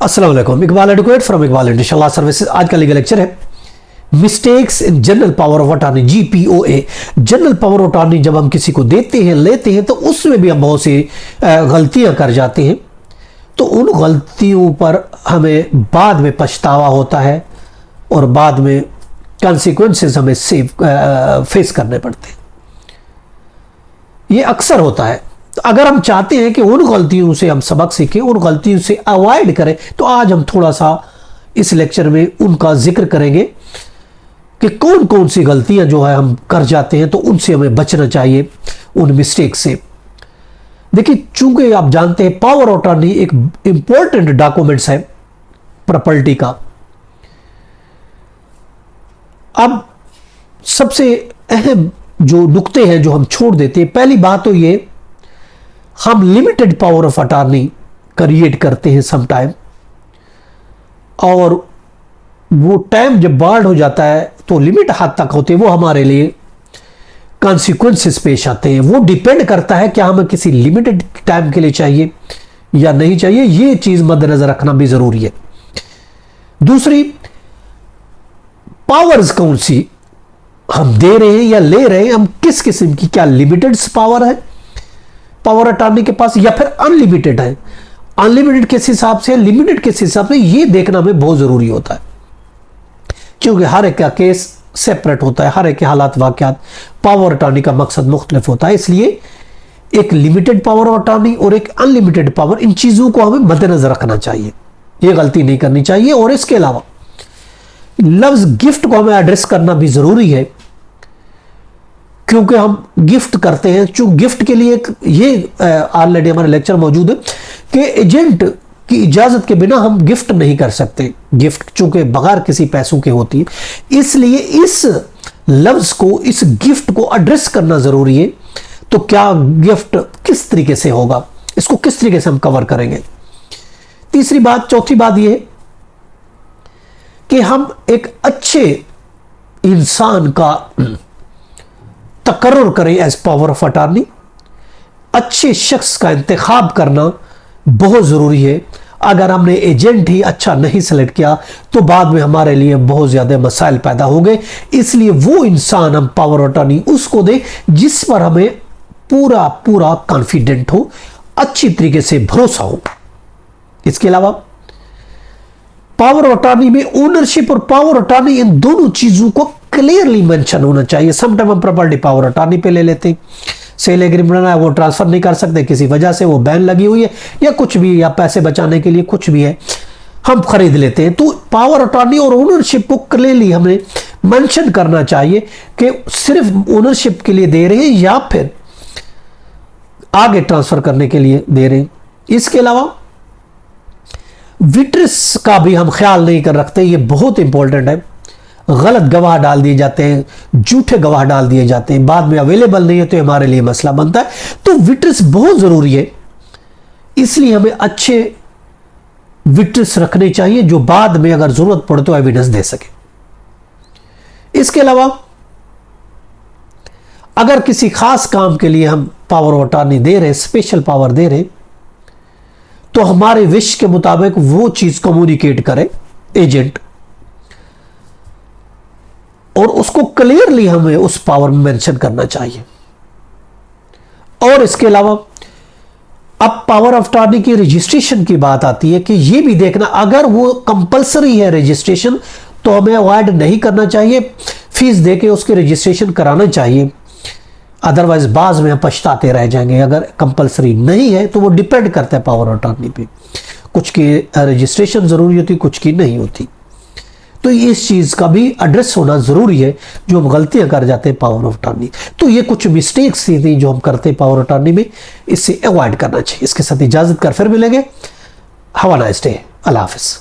अस्सलाम वालेकुम, Iqbal advocate from Iqbal इंशाल्लाह सर्विसेज। आज का लीगल लेक्चर है mistakes in general power of attorney, GPOA। General power of attorney जब हम किसी को देते हैं, लेते हैं, तो उसमें भी हम बहुत सी गलतियां कर जाते हैं। तो उन गलतियों पर हमें बाद में पछतावा होता है और बाद में कॉन्सिक्वेंसेस हमें फेस करने पड़ते हैं। ये अक्सर होता है। तो अगर हम चाहते हैं कि उन गलतियों से हम सबक सीखें, उन गलतियों से अवॉइड करें, तो आज हम थोड़ा सा इस लेक्चर में उनका जिक्र करेंगे कि कौन कौन सी गलतियां जो है हम कर जाते हैं, तो उनसे हमें बचना चाहिए, उन मिस्टेक से। देखिए, चूंकि आप जानते हैं पावर ऑफ अटॉर्नी एक इंपॉर्टेंट डॉक्यूमेंट्स है प्रॉपर्टी का। अब सबसे अहम जो नुक्ते हैं जो हम छोड़ देते हैं, पहली बात तो ये, हम limited power of attorney create करते हैं सम टाइम, और वो टाइम जब बाढ़ हो जाता है तो लिमिट हद तक होते हैं, वो हमारे लिए कॉन्सिक्वेंसेस पेश आते हैं। वो डिपेंड करता है क्या हमें किसी लिमिटेड टाइम के लिए चाहिए या नहीं चाहिए, ये चीज मद्देनजर रखना भी जरूरी है। दूसरी, पावर्स कौन सी हम दे रहे हैं या ले रहे हैं, हम किस किस्म की, क्या लिमिटेड पावर है पावर अटॉर्नी के पास या फिर अनलिमिटेड है। अनलिमिटेड किस हिसाब से, लिमिटेड किस हिसाब से, ये देखना में बहुत जरूरी होता है, क्योंकि हर एक का केस सेपरेट होता है, हर एक के हालात वाकयात, पावर अटॉर्नी का मकसद मुख्तलिफ होता है। इसलिए एक लिमिटेड पावर ऑफ अटॉर्नी और एक अनलिमिटेड पावर, इन चीजों को हमें मद्देनजर रखना चाहिए, ये गलती नहीं करनी चाहिए। और इसके अलावा लफ्ज गिफ्ट को हमें एड्रेस करना भी जरूरी है, क्योंकि हम गिफ्ट करते हैं। चूंकि गिफ्ट के लिए ये ऑलरेडी हमारे लेक्चर मौजूद है कि एजेंट की इजाजत के बिना हम गिफ्ट नहीं कर सकते। गिफ्ट चूंकि बगैर किसी पैसों के होती है, इसलिए इस लफ्ज को, इस गिफ्ट को एड्रेस करना जरूरी है। तो क्या गिफ्ट किस तरीके से होगा, इसको किस तरीके से हम कवर करेंगे। तीसरी बात, चौथी बात यह कि हम एक अच्छे इंसान का तकर्रुर करें एज पावर ऑफ अटॉर्नी। अच्छे शख्स का इंतखाब करना बहुत जरूरी है। अगर हमने एजेंट ही अच्छा नहीं सेलेक्ट किया तो बाद में हमारे लिए बहुत ज्यादा मसाइल पैदा होंगे। इसलिए वो इंसान हम पावर ऑफ अटॉर्नी उसको दे जिस पर हमें पूरा पूरा कॉन्फिडेंट हो, अच्छी तरीके से भरोसा हो। इसके अलावा पावर ऑफ अटॉर्नी में ओनरशिप और पावर ऑफ अटॉर्नी, इन दोनों चीजों को क्लियरली मेंशन होना चाहिए। समटाइम हम प्रॉपर्टी पावर अटॉर्नी पे ले लेते हैं, सेल एग्रीमेंट बना है, वो ट्रांसफर नहीं कर सकते किसी वजह से, वो बैन लगी हुई है या कुछ भी, या पैसे बचाने के लिए कुछ भी है, हम खरीद लेते हैं। तो पावर अटॉर्नी और ओनरशिप को क्लियरली हमें मेंशन करना चाहिए कि सिर्फ ओनरशिप के लिए दे रहे हैं या फिर आगे ट्रांसफर करने के लिए दे रहे हैं। इसके अलावा विटनेस का भी हम ख्याल नहीं कर रखते, ये बहुत इंपॉर्टेंट है। गलत गवाह डाल दिए जाते हैं, झूठे गवाह डाल दिए जाते हैं, बाद में अवेलेबल नहीं है तो हमारे लिए मसला बनता है। तो विटनेस बहुत जरूरी है, इसलिए हमें अच्छे विटनेस रखने चाहिए जो बाद में अगर जरूरत पड़े तो एविडेंस दे सके। इसके अलावा अगर किसी खास काम के लिए हम पावर ऑफ अटॉर्नी दे रहे, स्पेशल पावर दे रहे, तो हमारे विश के मुताबिक वो चीज कम्युनिकेट करे एजेंट, और उसको क्लियरली हमें उस पावर में मेंशन करना चाहिए। और इसके अलावा अब पावर ऑफ अटॉर्नी की रजिस्ट्रेशन की बात आती है कि ये भी देखना, अगर वो कंपलसरी है रजिस्ट्रेशन तो हमें अवॉइड नहीं करना चाहिए, फीस देके उसकी रजिस्ट्रेशन कराना चाहिए। अदरवाइज बाद में हम पछताते रह जाएंगे। अगर कंपलसरी नहीं है तो वो डिपेंड करता है पावर ऑफ अटॉर्नी पे, कुछ की रजिस्ट्रेशन जरूरी होती, कुछ की नहीं होती। तो इस चीज का भी एड्रेस होना जरूरी है, जो हम गलतियां कर जाते हैं पावर ऑफ अटॉर्नी। तो ये कुछ मिस्टेक्स थी जो हम करते हैं पावर ऑफ अटॉर्नी में, इससे अवॉइड करना चाहिए। इसके साथ इजाजत कर फिर मिलेंगे। Have a nice day. Allah Hafiz.